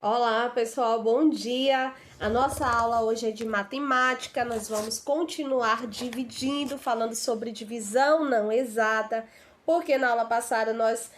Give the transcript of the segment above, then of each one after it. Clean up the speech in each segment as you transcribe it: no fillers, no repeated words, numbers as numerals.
Olá, pessoal, bom dia! A nossa aula hoje é de matemática. Nós vamos continuar dividindo, falando sobre divisão não exata, porque na aula passada nós,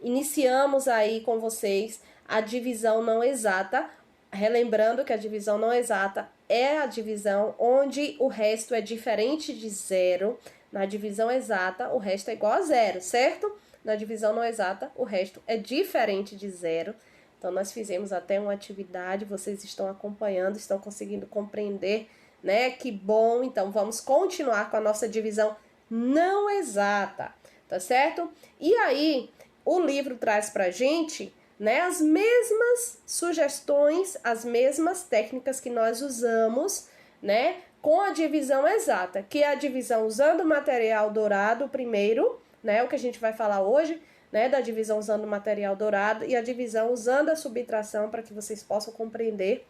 iniciamos aí com vocês a divisão não exata, relembrando que a divisão não exata é a divisão onde o resto é diferente de zero. Na divisão exata, o resto é igual a zero, certo? Na divisão não exata, o resto é diferente de zero. Então, nós fizemos até uma atividade, vocês estão acompanhando, estão conseguindo compreender, né? Que bom! Então, vamos continuar com a nossa divisão não exata, tá certo? E aí, o livro traz pra gente, né, as mesmas sugestões, as mesmas técnicas que nós usamos, né, com a divisão exata, que é a divisão usando o material dourado primeiro, né, o que a gente vai falar hoje, né, da divisão usando o material dourado e a divisão usando a subtração para que vocês possam compreender.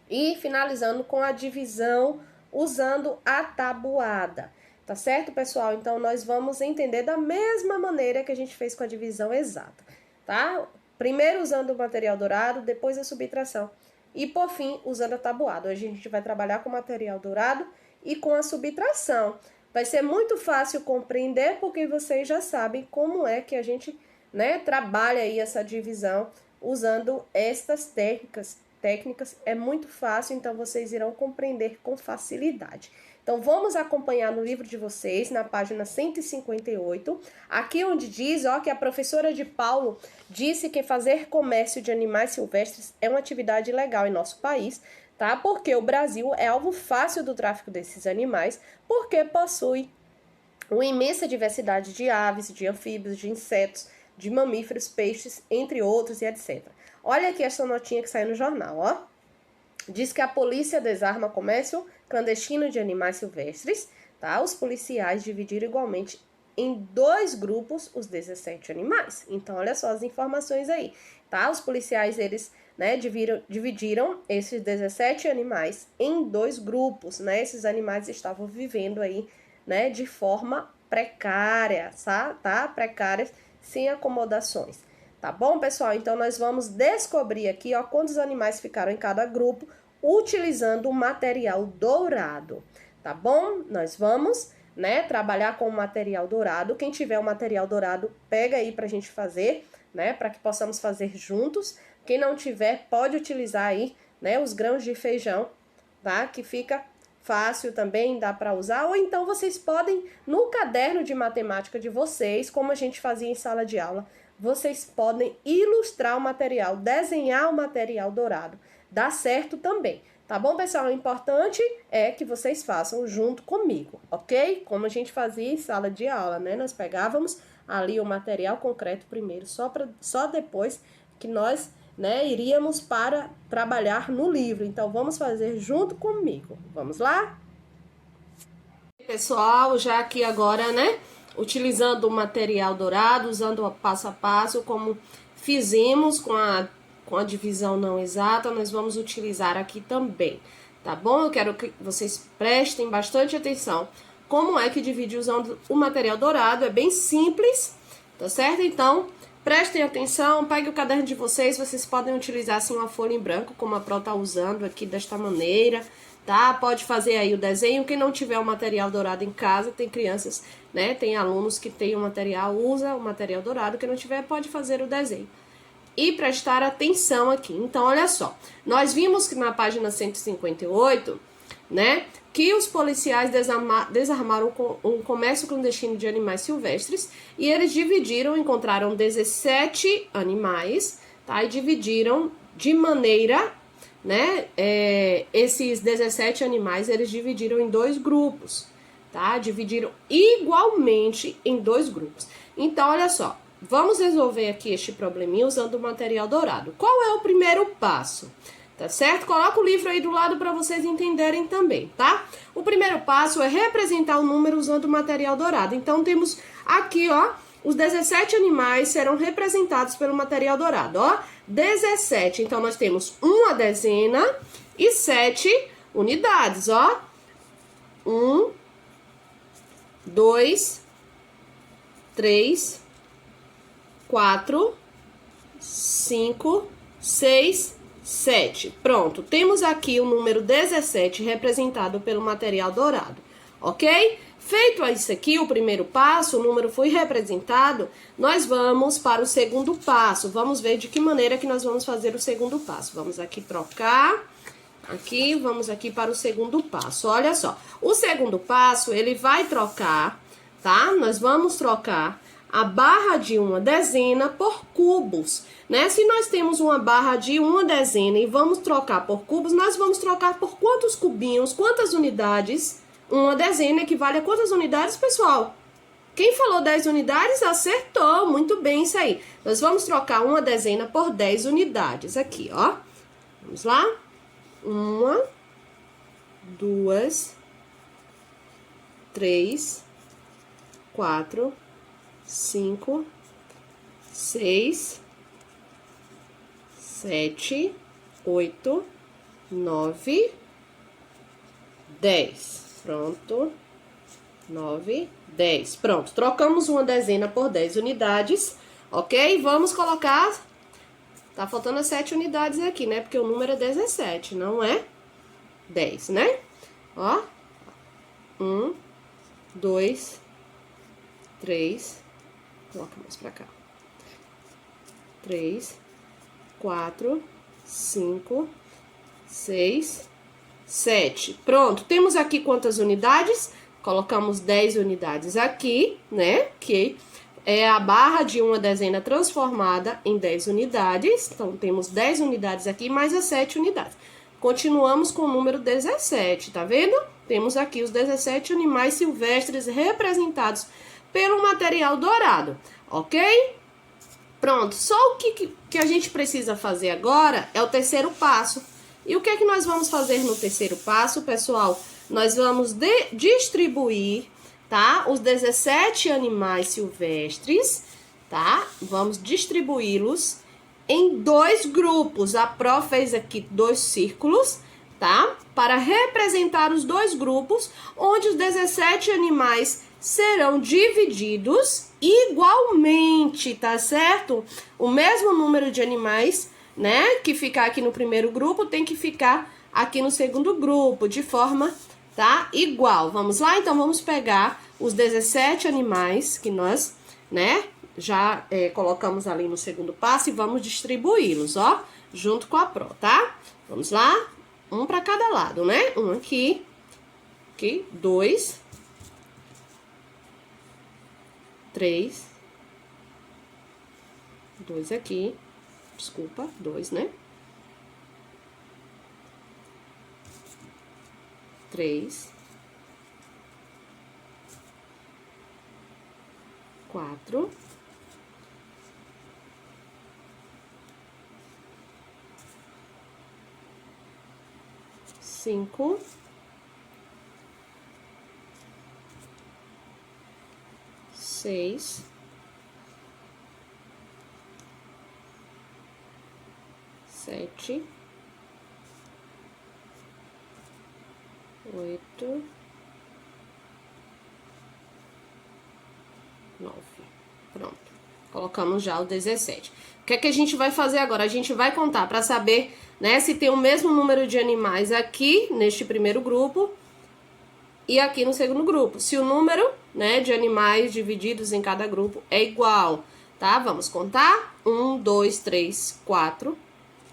E finalizando com a divisão usando a tabuada. Tá certo, pessoal? Então, nós vamos entender da mesma maneira que a gente fez com a divisão exata, tá? Primeiro usando o material dourado, depois a subtração. E, por fim, usando a tabuada. Hoje a gente vai trabalhar com o material dourado e com a subtração. Vai ser muito fácil compreender, porque vocês já sabem como é que a gente, né, trabalha aí essa divisão usando estas técnicas. É muito fácil, então vocês irão compreender com facilidade. Então, vamos acompanhar no livro de vocês, na página 158, aqui onde diz, ó, que a professora de Paulo disse que fazer comércio de animais silvestres é uma atividade legal em nosso país, tá? Porque o Brasil é alvo fácil do tráfico desses animais, porque possui uma imensa diversidade de aves, de anfíbios, de insetos, de mamíferos, peixes, entre outros e etc. Olha aqui essa notinha que saiu no jornal, ó. Diz que a polícia desarma comércio clandestino de animais silvestres, tá? Os policiais dividiram igualmente em 2 grupos os 17 animais. Então, olha só as informações aí, tá? Os policiais, eles, né, dividiram esses 17 animais em 2 grupos, né? Esses animais estavam vivendo aí, né, de forma precária, tá? Precárias, sem acomodações. Tá bom, pessoal? Então, nós vamos descobrir aqui, ó, quantos animais ficaram em cada grupo, utilizando o material dourado, tá bom? Nós vamos, né, trabalhar com o material dourado. Quem tiver o material dourado, pega aí pra gente fazer, né, para que possamos fazer juntos. Quem não tiver, pode utilizar aí, né, os grãos de feijão, tá? Que fica fácil também, dá para usar. Ou então, vocês podem, no caderno de matemática de vocês, como a gente fazia em sala de aula, vocês podem ilustrar o material, desenhar o material dourado. Dá certo também, tá bom, pessoal? O importante é que vocês façam junto comigo, ok? Como a gente fazia em sala de aula, né? Nós pegávamos ali o material concreto primeiro, só depois que nós, né, iríamos para trabalhar no livro. Então, vamos fazer junto comigo. Vamos lá? Pessoal, já aqui agora, né, utilizando o material dourado, usando o passo a passo, como fizemos com a divisão não exata, nós vamos utilizar aqui também, tá bom? Eu quero que vocês prestem bastante atenção. Como é que divide usando o material dourado? É bem simples, tá certo? Então, prestem atenção, pegue o caderno de vocês, vocês podem utilizar assim uma folha em branco, como a Pro tá usando aqui desta maneira, tá? Pode fazer aí o desenho. Quem não tiver o material dourado em casa, tem crianças, né? Tem alunos que tem o material, usa o material dourado. Quem não tiver, pode fazer o desenho. E prestar atenção aqui. Então, olha só. Nós vimos que na página 158, né, que os policiais desarmaram um comércio clandestino de animais silvestres e eles encontraram 17 animais, tá? E dividiram de maneira, né, esses 17 animais, eles dividiram em 2 grupos, tá? Dividiram igualmente em 2 grupos. Então, olha só. Vamos resolver aqui este probleminha usando o material dourado. Qual é o primeiro passo? Tá certo? Coloca o livro aí do lado para vocês entenderem também, tá? O primeiro passo é representar o número usando o material dourado. Então, temos aqui, ó, os 17 animais serão representados pelo material dourado, ó. 17. Então, nós temos uma dezena e 7 unidades, ó. 1, 2, 3, 4, 5, 6, 7. Pronto, temos aqui o número 17 representado pelo material dourado, ok? Feito isso aqui, o primeiro passo, o número foi representado, nós vamos para o segundo passo. Vamos ver de que maneira que nós vamos fazer o segundo passo. Vamos aqui trocar, aqui, vamos aqui para o segundo passo. Olha só, o segundo passo, ele vai trocar, tá? Nós vamos trocar a barra de uma dezena por cubos, né? Se nós temos uma barra de uma dezena e vamos trocar por cubos, nós vamos trocar por quantos cubinhos, quantas unidades? Uma dezena equivale a quantas unidades, pessoal? Quem falou 10 unidades, acertou. Muito bem isso aí. Nós vamos trocar uma dezena por 10 unidades aqui, ó. Vamos lá? 1, 2, 3, 4, 5, 6, 7, 8, 9, 10. Pronto. 9, 10. Pronto. Trocamos uma dezena por 10 unidades, ok? Vamos colocar... Tá faltando as 7 unidades aqui, né? Porque o número é 17, não é 10, né? Ó. 1, 2, 3. Coloca mais pra cá. 3, 4, 5, 6, 7. Pronto, temos aqui quantas unidades? Colocamos 10 unidades aqui, né? Que é a barra de uma dezena transformada em 10 unidades. Então, temos 10 unidades aqui, mais as 7 unidades. Continuamos com o número 17, tá vendo? Temos aqui os 17 animais silvestres representados pelo material dourado, ok? Pronto, só o que a gente precisa fazer agora é o terceiro passo. E o que é que nós vamos fazer no terceiro passo, pessoal? Nós vamos distribuir, tá? Os 17 animais silvestres, tá? Vamos distribuí-los em 2 grupos. A Pro fez aqui 2 círculos, tá? Para representar os 2 grupos, onde os 17 animais serão divididos igualmente, tá certo? O mesmo número de animais, né, que ficar aqui no primeiro grupo, tem que ficar aqui no segundo grupo, de forma, tá, igual. Vamos lá? Então, vamos pegar os 17 animais que nós, né, já colocamos ali no segundo passo e vamos distribuí-los, ó, junto com a Pro, tá? Vamos lá? Um para cada lado, né? Um aqui, 2, 3, 2 aqui. Desculpa, 2, né? 3, 4, 5, 6, 7, 8, 9. Pronto. Colocamos já o 17. O que é que a gente vai fazer agora? A gente vai contar para saber, né, se tem o mesmo número de animais aqui neste primeiro grupo e aqui no segundo grupo. Se o número, né, de animais divididos em cada grupo é igual, tá? Vamos contar? 1, 2, 3, 4,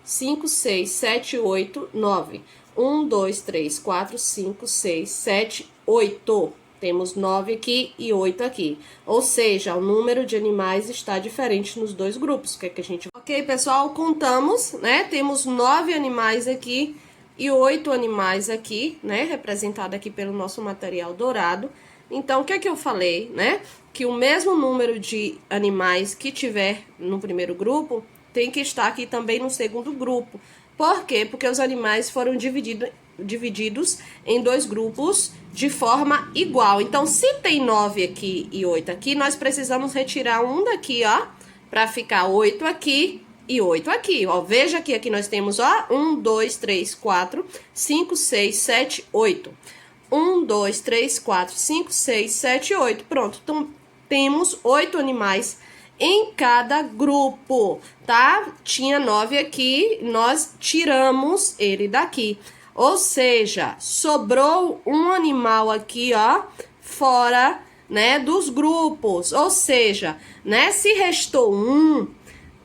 5, 6, 7, 8, 9. 1, 2, 3, 4, 5, 6, 7, 8. Temos 9 aqui e 8 aqui. Ou seja, o número de animais está diferente nos 2 grupos. O que é que a gente... Ok, pessoal, contamos, né? Temos 9 animais aqui e 8 animais aqui, né? Representado aqui pelo nosso material dourado. Então, o que é que eu falei, né? Que o mesmo número de animais que tiver no primeiro grupo tem que estar aqui também no segundo grupo. Por quê? Porque os animais foram divididos em 2 grupos de forma igual. Então, se tem 9 aqui e 8 aqui, nós precisamos retirar um daqui, ó, para ficar 8 aqui e 8 aqui, ó. Veja que aqui nós temos, ó, 1, 2, 3, 4, 5, 6, 7, 8. 1, 2, 3, 4, 5, 6, 7, 8. Pronto, então temos 8 animais em cada grupo, tá? Tinha 9 aqui, nós tiramos ele daqui. Ou seja, sobrou um animal aqui, ó, fora, né, dos grupos. Ou seja, né, se restou um,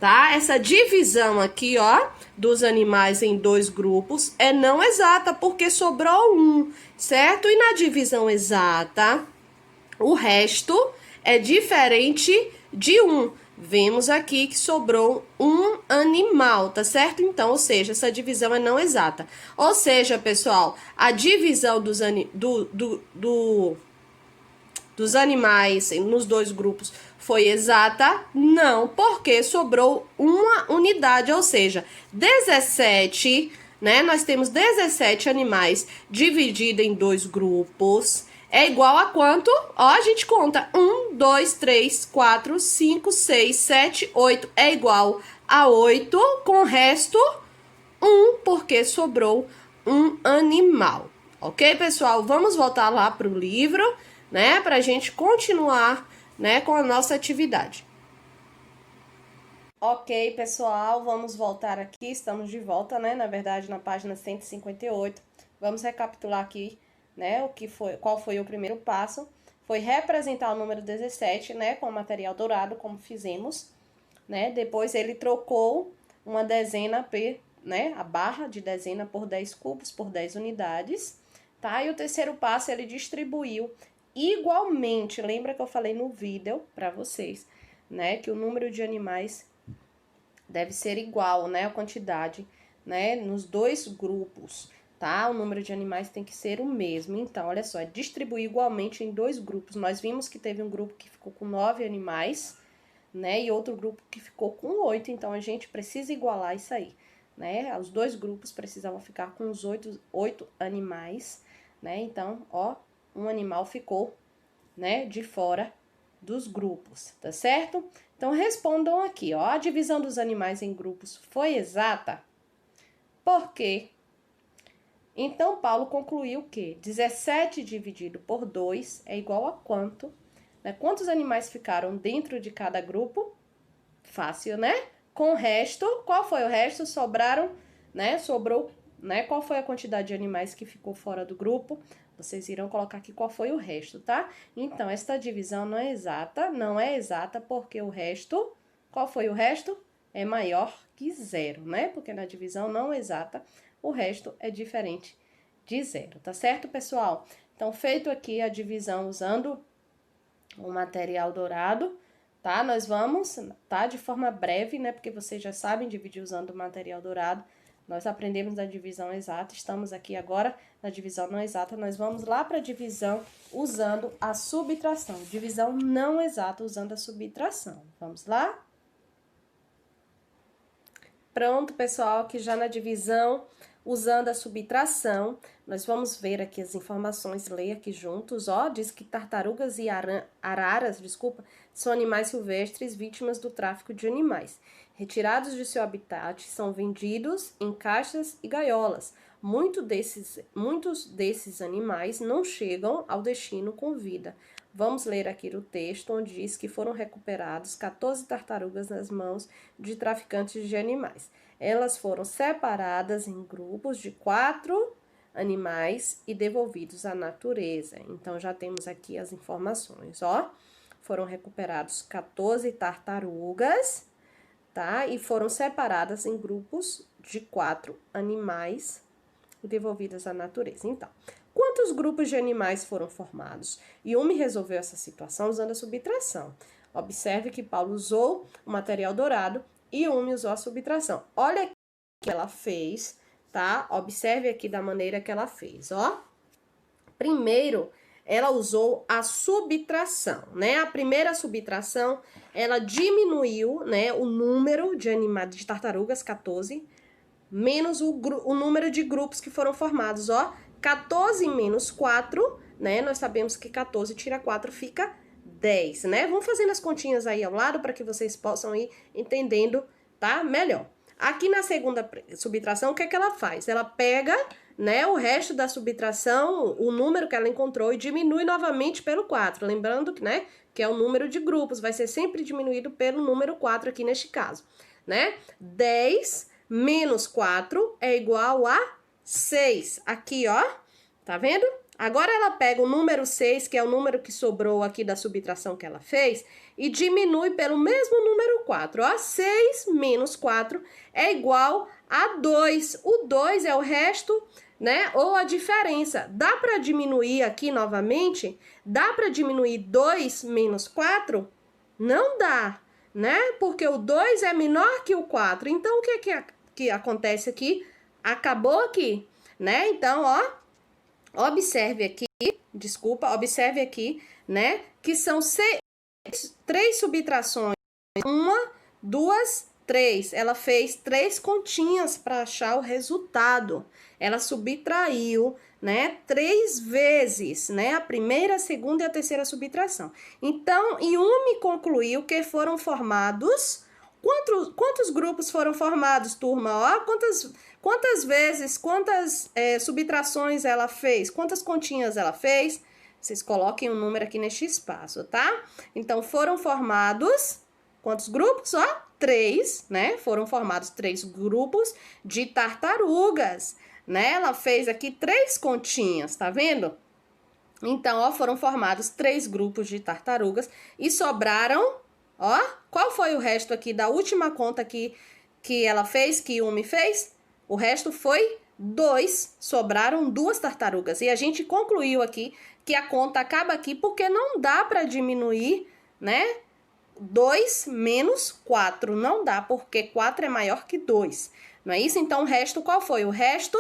tá? Essa divisão aqui, ó, dos animais em dois grupos é não exata, porque sobrou um, certo? E na divisão exata, o resto é diferente de um. Vemos aqui que sobrou um animal, tá certo? Então, ou seja, essa divisão é não exata. Ou seja, pessoal, a divisão dos animais nos dois grupos foi exata? Não, porque sobrou uma unidade, ou seja, 17, né? Nós temos 17 animais dividido em dois grupos. É igual a quanto? Ó, a gente conta. 1, 2, 3, 4, 5, 6, 7, 8. É igual a 8, com o resto 1, porque sobrou um animal. Ok, pessoal? Vamos voltar lá para o livro, né? Para a gente continuar, né, com a nossa atividade. Ok, pessoal, vamos voltar aqui. Estamos de volta, né? Na verdade, na página 158. Vamos recapitular aqui, né, qual foi o primeiro passo. Foi representar o número 17, né, com o material dourado, como fizemos, né? Depois ele trocou uma dezena, né, a barra de dezena por 10 cubos, por 10 unidades, tá? E o terceiro passo ele distribuiu igualmente. Lembra que eu falei no vídeo para vocês, né, que o número de animais deve ser igual, né, a quantidade, né, nos dois grupos, tá? O número de animais tem que ser o mesmo. Então, olha só, é distribuir igualmente em dois grupos. Nós vimos que teve um grupo que ficou com 9 animais, né, e outro grupo que ficou com 8. Então, a gente precisa igualar isso aí, né? Os dois grupos precisavam ficar com os 8 animais, né? Então, ó, um animal ficou, né, de fora dos grupos, tá certo? Então, respondam aqui, ó, a divisão dos animais em grupos foi exata? Por quê? Então, Paulo concluiu que 17 dividido por 2 é igual a quanto? Né? Quantos animais ficaram dentro de cada grupo? Fácil, né? Com o resto, qual foi o resto? Sobraram, né? Sobrou, né? Qual foi a quantidade de animais que ficou fora do grupo? Vocês irão colocar aqui qual foi o resto, tá? Então, esta divisão não é exata porque o resto, qual foi o resto? É maior que zero, né? Porque na divisão não exata, o resto é diferente de zero, tá certo, pessoal? Então, feito aqui a divisão usando o material dourado, tá? Nós vamos, tá? De forma breve, né? Porque vocês já sabem dividir usando o material dourado. Nós aprendemos a divisão exata, estamos aqui agora na divisão não exata. Nós vamos lá para a divisão usando a subtração. Divisão não exata usando a subtração. Vamos lá? Pronto, pessoal, aqui já na divisão, usando a subtração, nós vamos ver aqui as informações, ler aqui juntos, ó, diz que tartarugas e araras, são animais silvestres vítimas do tráfico de animais. Retirados de seu habitat, são vendidos em caixas e gaiolas. Muitos desses animais não chegam ao destino com vida. Vamos ler aqui o texto, onde diz que foram recuperados 14 tartarugas nas mãos de traficantes de animais. Elas foram separadas em grupos de 4 animais e devolvidos à natureza. Então, já temos aqui as informações, ó. Foram recuperados 14 tartarugas, tá? E foram separadas em grupos de 4 animais e devolvidas à natureza. Então, quantos grupos de animais foram formados? Yumi resolveu essa situação usando a subtração. Observe que Paulo usou o material dourado e Yumi usou a subtração. Olha o que ela fez, tá? Observe aqui da maneira que ela fez, ó. Primeiro, ela usou a subtração, né? A primeira subtração, ela diminuiu, né, o número de animais, de tartarugas, 14, menos o número de grupos que foram formados, ó. 14 menos 4, né? Nós sabemos que 14 tira 4 fica 10, né? Vamos fazendo as continhas aí ao lado para que vocês possam ir entendendo, tá? Melhor. Aqui na segunda subtração, o que é que ela faz? Ela pega, né, o resto da subtração, o número que ela encontrou, e diminui novamente pelo 4. Lembrando que, né, que é o número de grupos, vai ser sempre diminuído pelo número 4 aqui neste caso, né? 10 menos 4 é igual a 6. Aqui, ó, tá vendo? Agora ela pega o número 6, que é o número que sobrou aqui da subtração que ela fez, e diminui pelo mesmo número 4. Ó, 6 menos 4 é igual a 2. O 2 é o resto, né? Ou a diferença. Dá para diminuir aqui novamente? Dá para diminuir 2 menos 4? Não dá, né? Porque o 2 é menor que o 4. Então, o que acontece aqui? Acabou aqui, né? Então, ó. Observe aqui, né, que são 3 subtrações, 1, 2, 3. Ela fez 3 continhas para achar o resultado. Ela subtraiu, né, 3 vezes, né, a primeira, a segunda e a terceira subtração. Então, Yumi concluiu que foram formados... Quantos grupos foram formados, turma? Ó, quantas vezes, quantas subtrações ela fez? Quantas continhas ela fez? Vocês coloquem um número aqui neste espaço, tá? Então, foram formados... Quantos grupos? Ó, 3, né? Foram formados 3 grupos de tartarugas, né? Ela fez aqui 3 continhas, tá vendo? Então, ó, foram formados 3 grupos de tartarugas e sobraram... Ó, qual foi o resto aqui da última conta que ela fez, que Yumi fez? O resto foi 2, sobraram 2 tartarugas. E a gente concluiu aqui que a conta acaba aqui porque não dá para diminuir, né? 2 menos 4, não dá, porque 4 é maior que 2. Não é isso? Então, o resto qual foi? O resto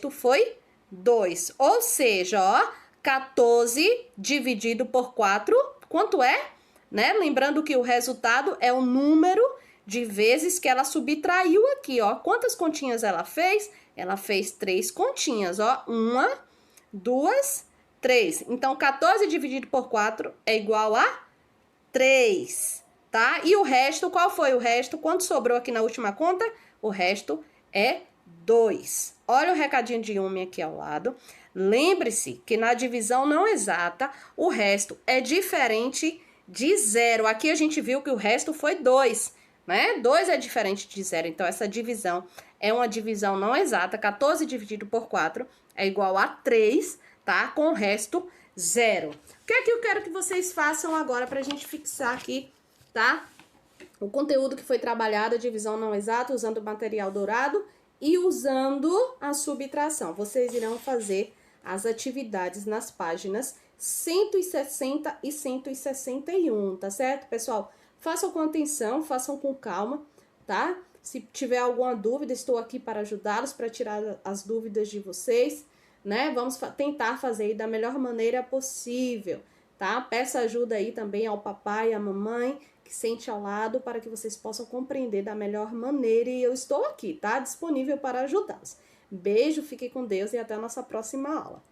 foi 2. Ou seja, ó, 14 dividido por 4, quanto é? Né? Lembrando que o resultado é o número de vezes que ela subtraiu aqui, ó. Quantas continhas ela fez? Ela fez 3 continhas, ó. 1, 2, 3. Então, 14 dividido por 4 é igual a 3, tá? E o resto, qual foi o resto? Quanto sobrou aqui na última conta? O resto é 2. Olha o recadinho de Yumi aqui ao lado. Lembre-se que na divisão não exata, o resto é diferente de 0. Aqui a gente viu que o resto foi 2, né? 2 é diferente de 0, então essa divisão é uma divisão não exata. 14 dividido por 4 é igual a 3, tá? Com o resto 0. O que é que eu quero que vocês façam agora pra gente fixar aqui, tá? O conteúdo que foi trabalhado, a divisão não exata, usando o material dourado e usando a subtração. Vocês irão fazer as atividades nas páginas 160 e 161, tá certo, pessoal? Façam com atenção, façam com calma, tá? Se tiver alguma dúvida, estou aqui para ajudá-los, para tirar as dúvidas de vocês, né? Vamos tentar fazer aí da melhor maneira possível, tá? Peça ajuda aí também ao papai e à mamãe, que sente ao lado, para que vocês possam compreender da melhor maneira. E eu estou aqui, tá? Disponível para ajudá-los. Beijo, fique com Deus e até a nossa próxima aula.